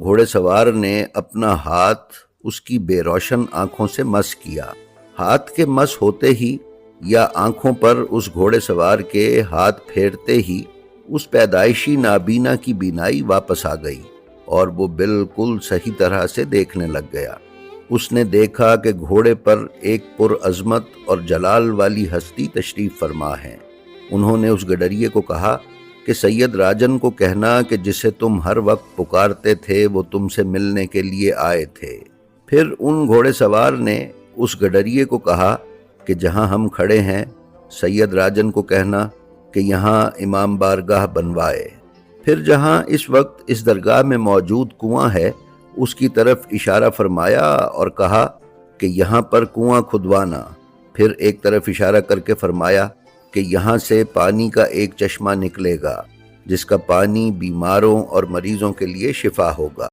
گھوڑے سوار نے اپنا ہاتھ اس کی بے روشن آنکھوں سے مس کیا۔ ہاتھ کے مس ہوتے ہی یا آنکھوں پر اس گھوڑے سوار کے ہاتھ پھیرتے ہی اس پیدائشی نابینا کی بینائی واپس آ گئی اور وہ بالکل صحیح طرح سے دیکھنے لگ گیا۔ اس نے دیکھا کہ گھوڑے پر ایک پرعظمت اور جلال والی ہستی تشریف فرما ہے۔ انہوں نے اس گڈریے کو کہا کہ سید راجن کو کہنا کہ جسے تم ہر وقت پکارتے تھے وہ تم سے ملنے کے لیے آئے تھے۔ پھر ان گھوڑے سوار نے اس گڈریے کو کہا کہ جہاں ہم کھڑے ہیں سید راجن کو کہنا کہ یہاں امام بارگاہ بنوائے۔ پھر جہاں اس وقت اس درگاہ میں موجود کنواں ہے اس کی طرف اشارہ فرمایا اور کہا کہ یہاں پر کنواں کھدوانا۔ پھر ایک طرف اشارہ کر کے فرمایا کہ یہاں سے پانی کا ایک چشمہ نکلے گا جس کا پانی بیماروں اور مریضوں کے لیے شفا ہوگا۔